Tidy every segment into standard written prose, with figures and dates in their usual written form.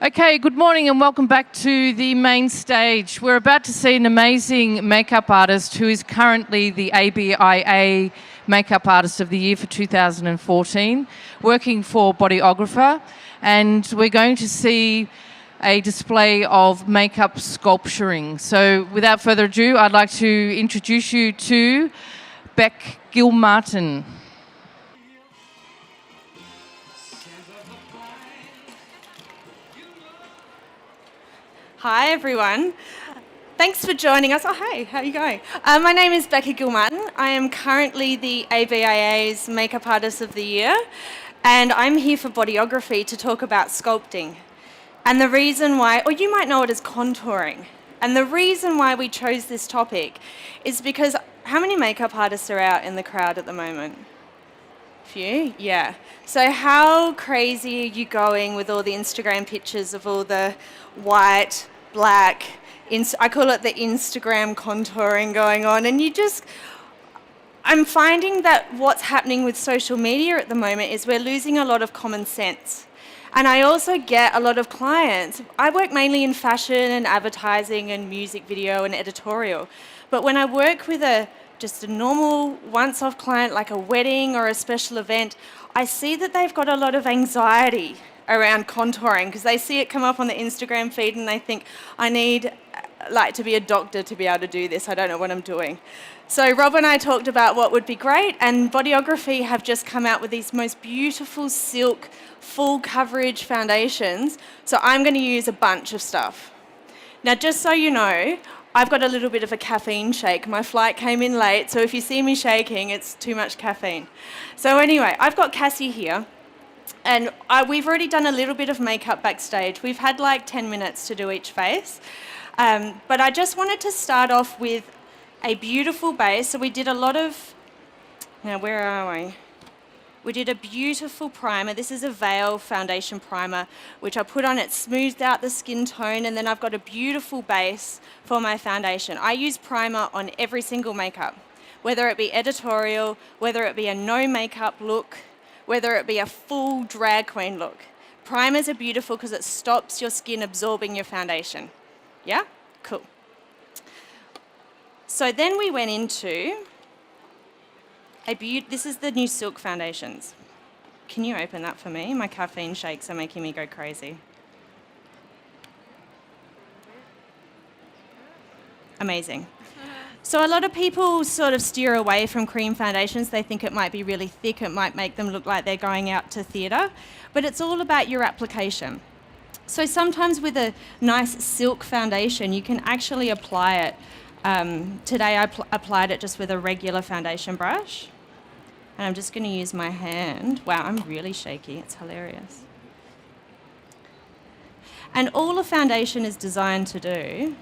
Okay, good morning and welcome back to the main stage. We're about to see an amazing makeup artist who is currently the ABIA Makeup Artist of the Year for 2014, working for Bodyographer, and we're going to see a display of makeup sculpturing. So without further ado, I'd like to introduce you to Beck Gilmartin. Hi everyone. Thanks for joining us. Oh, hey, how are you going? My name is Becky Gilmartin. I am currently the ABIA's Makeup Artist of the Year, and I'm here for Bodyography to talk about sculpting. And the reason why, or you might know it as contouring, and the reason why we chose this topic is because how many makeup artists are out in the crowd at the moment? Few? Yeah. So how crazy are you going with all the Instagram pictures of all the white, black, I call it the Instagram contouring going on, and I'm finding that what's happening with social media at the moment is we're losing a lot of common sense. And I also get a lot of clients. I work mainly in fashion and advertising and music video and editorial. But when I work with just a normal once-off client like a wedding or a special event, I see that they've got a lot of anxiety around contouring because they see it come up on the Instagram feed and they think, I need to be a doctor to be able to do this. I don't know what I'm doing. So Rob and I talked about what would be great, and Bodyography have just come out with these most beautiful silk full coverage foundations. So I'm going to use a bunch of stuff. Now, just so you know, I've got a little bit of a caffeine shake. My flight came in late, so if you see me shaking, it's too much caffeine. So anyway, I've got Cassie here, and we've already done a little bit of makeup backstage. We've had like 10 minutes to do each face. But I just wanted to start off with a beautiful base. So we did a lot of, now where are we? We did a beautiful primer. This is a Veil foundation primer, which I put on. It smoothed out the skin tone, and then I've got a beautiful base for my foundation. I use primer on every single makeup, whether it be editorial, whether it be a no makeup look, whether it be a full drag queen look. Primers are beautiful because it stops your skin absorbing your foundation. Yeah? Cool. So then we went into this is the new Silk foundations. Can you open that for me? My caffeine shakes are making me go crazy. Amazing. So a lot of people sort of steer away from cream foundations. They think it might be really thick, it might make them look like they're going out to theatre, but it's all about your application. So sometimes with a nice silk foundation, you can actually apply it. Today I applied it just with a regular foundation brush. And I'm just going to use my hand. Wow, I'm really shaky. It's hilarious. And all a foundation is designed to do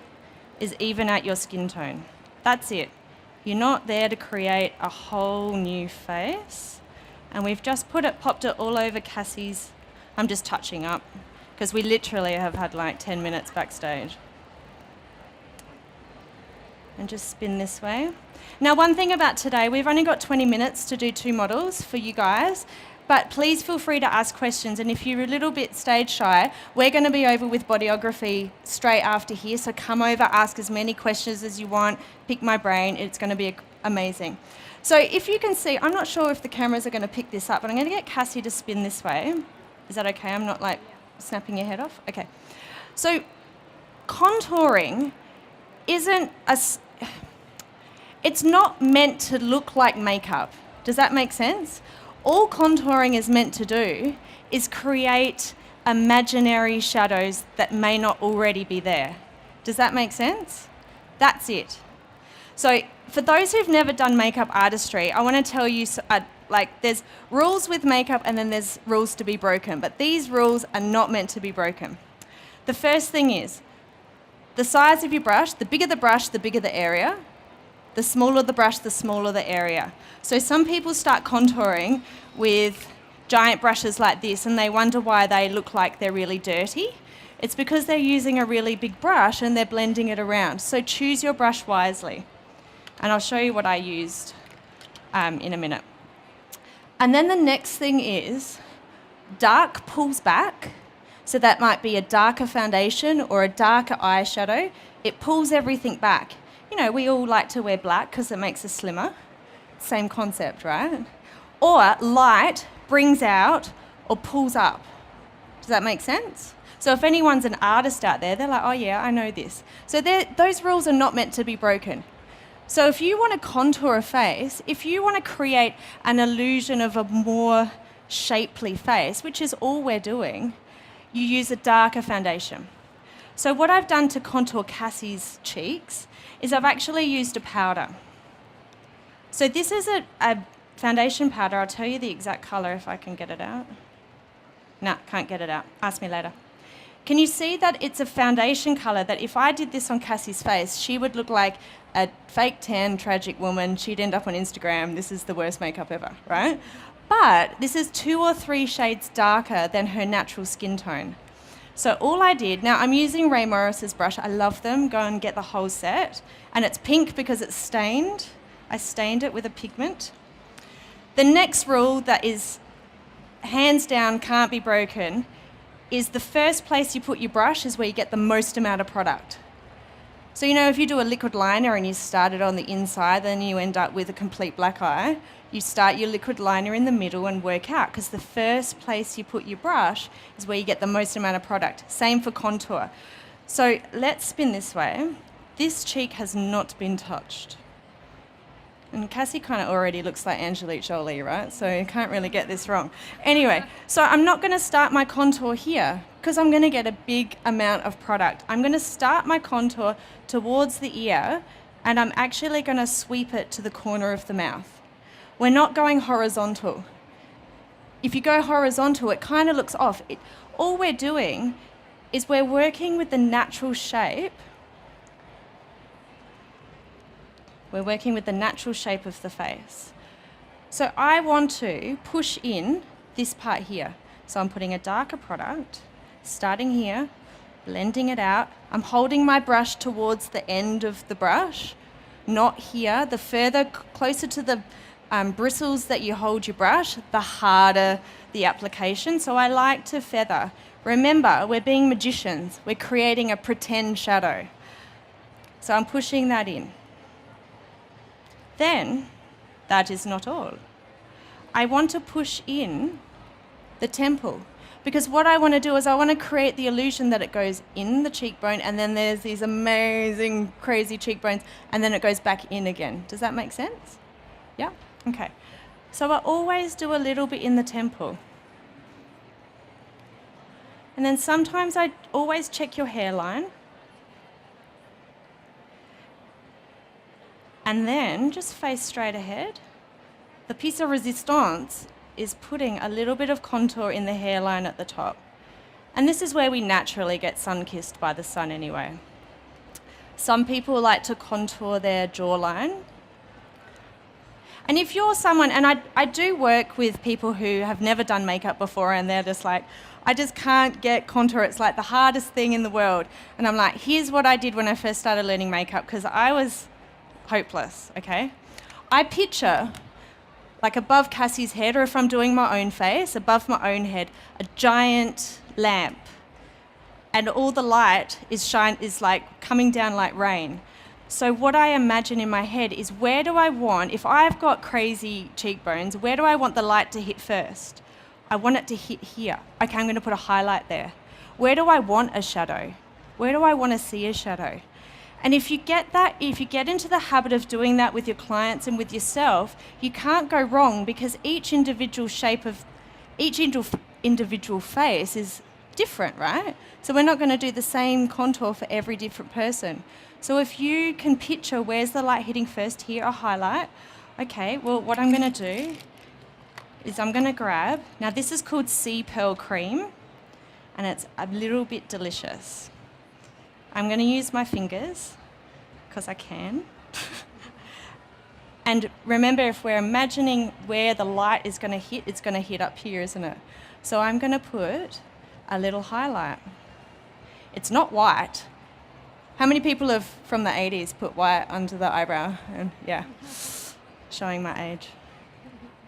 is even out your skin tone. That's it. You're not there to create a whole new face. And we've just popped it all over Cassie's. I'm just touching up because we literally have had like 10 minutes backstage. And just spin this way. Now, one thing about today, we've only got 20 minutes to do 2 models for you guys, but please feel free to ask questions. And if you're a little bit stage shy, we're going to be over with Bodyography straight after here. So come over, ask as many questions as you want, pick my brain. It's going to be amazing. So if you can see, I'm not sure if the cameras are going to pick this up, but I'm going to get Cassie to spin this way. Is that okay? I'm not like snapping your head off? Okay. So contouring it's not meant to look like makeup. Does that make sense? All contouring is meant to do is create imaginary shadows that may not already be there. Does that make sense? That's it. So for those who've never done makeup artistry, I want to tell you, there's rules with makeup and then there's rules to be broken, but these rules are not meant to be broken. The first thing is, the size of your brush, the bigger the area. The smaller the brush, the smaller the area. So some people start contouring with giant brushes like this and they wonder why they look like they're really dirty. It's because they're using a really big brush and they're blending it around. So choose your brush wisely. And I'll show you what I used in a minute. And then the next thing is dark pulls back. So that might be a darker foundation or a darker eyeshadow. It pulls everything back. You know, we all like to wear black because it makes us slimmer. Same concept, right? Or light brings out or pulls up. Does that make sense? So if anyone's an artist out there, they're like, oh yeah, I know this. So those rules are not meant to be broken. So if you want to contour a face, if you want to create an illusion of a more shapely face, which is all we're doing, you use a darker foundation. So what I've done to contour Cassie's cheeks is I've actually used a powder. So this is a foundation powder. I'll tell you the exact colour if I can get it out. No, can't get it out. Ask me later. Can you see that it's a foundation colour that if I did this on Cassie's face, she would look like a fake tan, tragic woman. She'd end up on Instagram. This is the worst makeup ever, right? But this is 2 or 3 shades darker than her natural skin tone. So all I did, now I'm using Ray Morris's brush. I love them. Go and get the whole set. And it's pink because it's stained. I stained it with a pigment. The next rule that is hands down can't be broken is the first place you put your brush is where you get the most amount of product. So, you know, if you do a liquid liner and you start it on the inside, then you end up with a complete black eye. You start your liquid liner in the middle and work out, because the first place you put your brush is where you get the most amount of product. Same for contour. So let's spin this way. This cheek has not been touched. And Cassie kind of already looks like Angelique Jolie, right? So you can't really get this wrong. Anyway, so I'm not going to start my contour here because I'm going to get a big amount of product. I'm going to start my contour towards the ear, and I'm actually going to sweep it to the corner of the mouth. We're not going horizontal. If you go horizontal, it kind of looks off. All we're doing is we're working with the natural shape. We're working with the natural shape of the face. So I want to push in this part here. So I'm putting a darker product, starting here, blending it out. I'm holding my brush towards the end of the brush, not here. The further, closer to the bristles that you hold your brush, the harder the application. So I like to feather. Remember, we're being magicians. We're creating a pretend shadow. So I'm pushing that in. Then, that is not all. I want to push in the temple, because what I want to do is I want to create the illusion that it goes in the cheekbone, and then there's these amazing, crazy cheekbones, and then it goes back in again. Does that make sense? Yeah? Okay. So I always do a little bit in the temple. And then sometimes I always check your hairline. And then just face straight ahead. The piece of resistance is putting a little bit of contour in the hairline at the top. And this is where we naturally get sun-kissed by the sun anyway. Some people like to contour their jawline. And if you're someone, and I do work with people who have never done makeup before, and they're just like, I just can't get contour. It's like the hardest thing in the world. And I'm like, here's what I did when I first started learning makeup, because I was hopeless, okay? I picture, like above Cassie's head, or if I'm doing my own face, above my own head, a giant lamp. And all the light is like coming down like rain. So what I imagine in my head is, where do I want, if I've got crazy cheekbones, where do I want the light to hit first? I want it to hit here. Okay, I'm going to put a highlight there. Where do I want a shadow? Where do I want to see a shadow? And if you get into the habit of doing that with your clients and with yourself, you can't go wrong, because each individual face is different, right? So we're not going to do the same contour for every different person. So if you can picture where's the light hitting first, here a highlight. Okay, well, what I'm going to do is I'm going to grab, now this is called Sea Pearl Cream, and it's a little bit delicious. I'm going to use my fingers, because I can. And remember, if we're imagining where the light is going to hit, it's going to hit up here, isn't it? So I'm going to put a little highlight. It's not white. How many people have, from the 80s, put white under the eyebrow? And yeah, showing my age.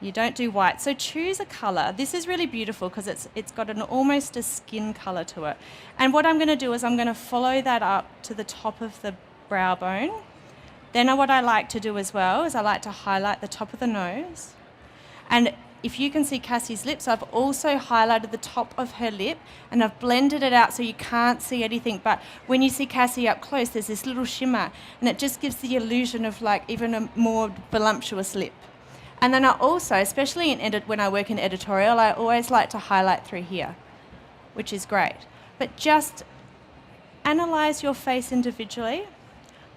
You don't do white. So choose a colour. This is really beautiful because it's got almost a skin colour to it. And what I'm going to do is I'm going to follow that up to the top of the brow bone. Then what I like to do as well is I like to highlight the top of the nose. And if you can see Cassie's lips, I've also highlighted the top of her lip and I've blended it out so you can't see anything. But when you see Cassie up close, there's this little shimmer and it just gives the illusion of like even a more voluptuous lip. And then I also, especially when I work in editorial, I always like to highlight through here, which is great. But just analyse your face individually.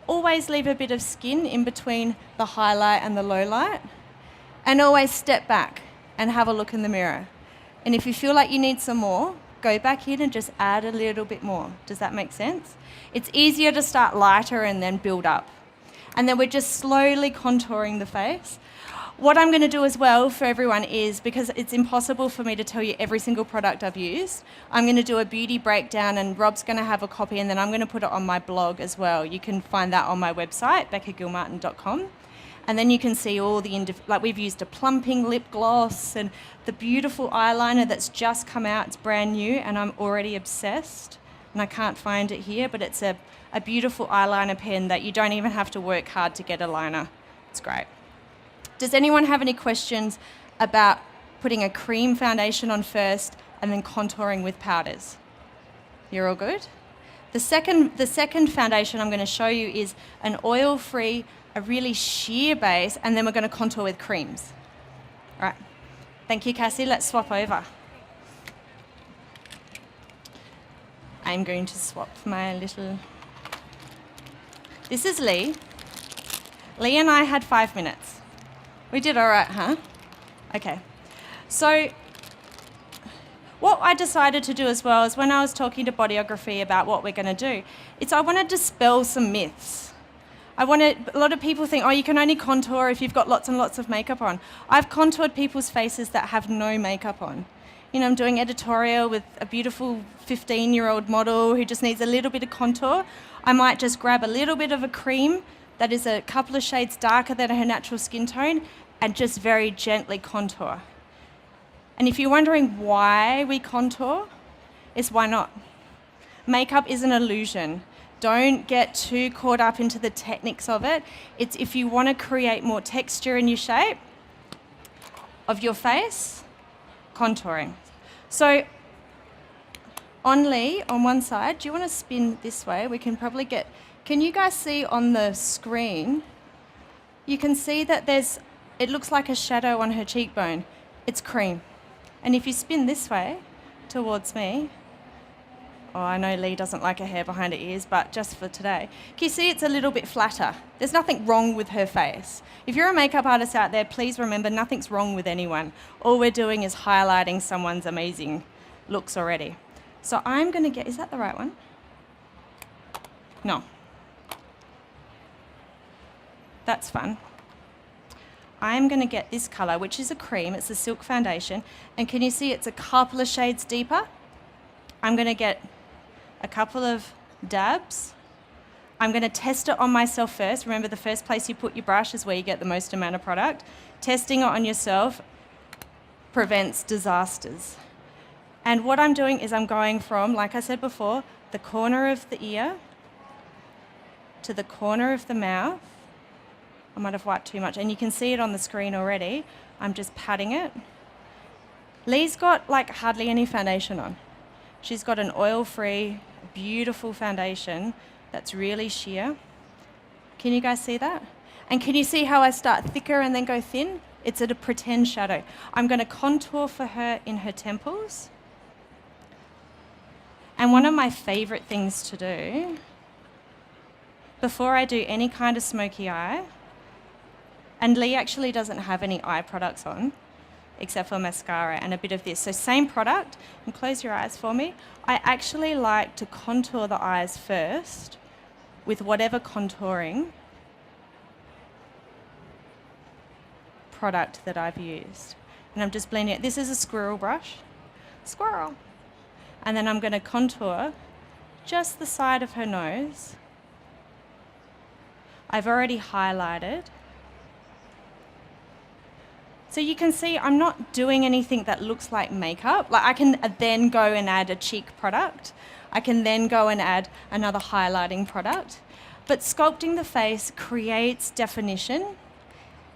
Always leave a bit of skin in between the highlight and the low light. And always step back and have a look in the mirror. And if you feel like you need some more, go back in and just add a little bit more. Does that make sense? It's easier to start lighter and then build up. And then we're just slowly contouring the face. What I'm going to do as well for everyone is, because it's impossible for me to tell you every single product I've used, I'm going to do a beauty breakdown and Rob's going to have a copy and then I'm going to put it on my blog as well. You can find that on my website, beccagilmartin.com. And then you can see all the, like we've used a plumping lip gloss and the beautiful eyeliner that's just come out. It's brand new and I'm already obsessed. And I can't find it here, but it's a beautiful eyeliner pen that you don't even have to work hard to get a liner. It's great. Does anyone have any questions about putting a cream foundation on first and then contouring with powders? You're all good? The second foundation I'm going to show you is an oil-free, a really sheer base, and then we're going to contour with creams. All right. Thank you, Cassie. Let's swap over. I'm going to swap my little... This is Lee. Lee and I had 5 minutes. We did all right, huh? Okay. So what I decided to do as well is when I was talking to Bodyography about what we're going to do, I want to dispel some myths. A lot of people think, oh, you can only contour if you've got lots and lots of makeup on. I've contoured people's faces that have no makeup on. You know, I'm doing editorial with a beautiful 15-year-old model who just needs a little bit of contour. I might just grab a little bit of a cream that is a couple of shades darker than her natural skin tone and just very gently contour. And if you're wondering why we contour, it's why not. Makeup is an illusion. Don't get too caught up into the techniques of it. It's if you want to create more texture in your shape of your face, contouring. So on Lee, on one side, do you want to spin this way? We can probably get... Can you guys see on the screen? You can see that it looks like a shadow on her cheekbone. It's cream. And if you spin this way towards me, oh, I know Lee doesn't like her hair behind her ears, but just for today. Can you see it's a little bit flatter? There's nothing wrong with her face. If you're a makeup artist out there, please remember nothing's wrong with anyone. All we're doing is highlighting someone's amazing looks already. So I'm going to get, is that the right one? No. That's fun. I'm going to get this colour, which is a cream. It's a silk foundation. And can you see it's a couple of shades deeper? I'm going to get a couple of dabs. I'm going to test it on myself first. Remember, the first place you put your brush is where you get the most amount of product. Testing it on yourself prevents disasters. And what I'm doing is I'm going from, like I said before, the corner of the ear to the corner of the mouth. I might have wiped too much, and you can see it on the screen already. I'm just patting it. Lee's got like hardly any foundation on. She's got an oil-free, beautiful foundation that's really sheer. Can you guys see that? And can you see how I start thicker and then go thin? It's at a pretend shadow. I'm going to contour for her in her temples. And one of my favorite things to do, before I do any kind of smoky eye, and Lee actually doesn't have any eye products on, except for mascara and a bit of this. So same product, and close your eyes for me. I actually like to contour the eyes first with whatever contouring product that I've used. And I'm just blending it. This is a squirrel brush. Squirrel. And then I'm going to contour just the side of her nose. I've already highlighted. So you can see I'm not doing anything that looks like makeup. Like I can then go and add a cheek product. I can then go and add another highlighting product. But sculpting the face creates definition.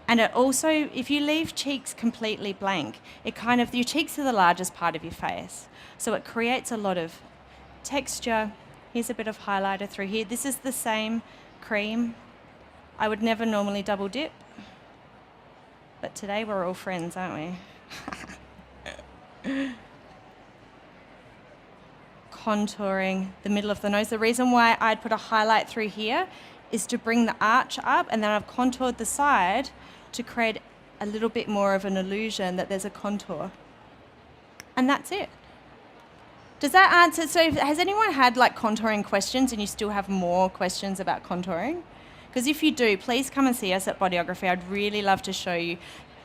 And it also, if you leave cheeks completely blank, your cheeks are the largest part of your face. So it creates a lot of texture. Here's a bit of highlighter through here. This is the same cream. I would never normally double dip. But today we're all friends, aren't we? Contouring the middle of the nose. The reason why I'd put a highlight through here is to bring the arch up, and then I've contoured the side to create a little bit more of an illusion that there's a contour. And that's it. Does that answer? So has anyone had like contouring questions and you still have more questions about contouring? Because if you do, please come and see us at Bodyography. I'd really love to show you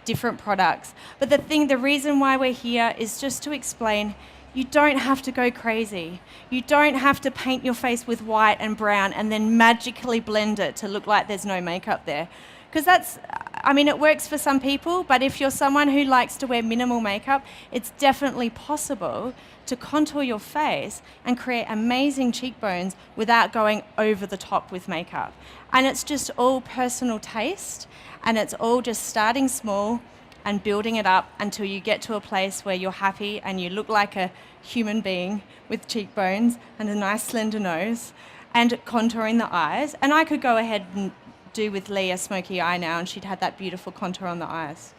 different products. But the reason why we're here is just to explain you don't have to go crazy. You don't have to paint your face with white and brown and then magically blend it to look like there's no makeup there. Because it works for some people, but if you're someone who likes to wear minimal makeup, it's definitely possible to contour your face and create amazing cheekbones without going over the top with makeup. And it's just all personal taste, and it's all just starting small and building it up until you get to a place where you're happy and you look like a human being with cheekbones and a nice slender nose, and contouring the eyes. And I could go ahead and do with Lee a smoky eye now, and she'd had that beautiful contour on the eyes.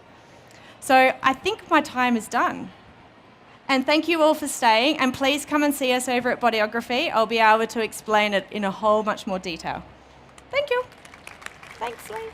So I think my time is done. And thank you all for staying, and please come and see us over at Bodyography. I'll be able to explain it in a whole much more detail. Thank you. Thanks, Lee.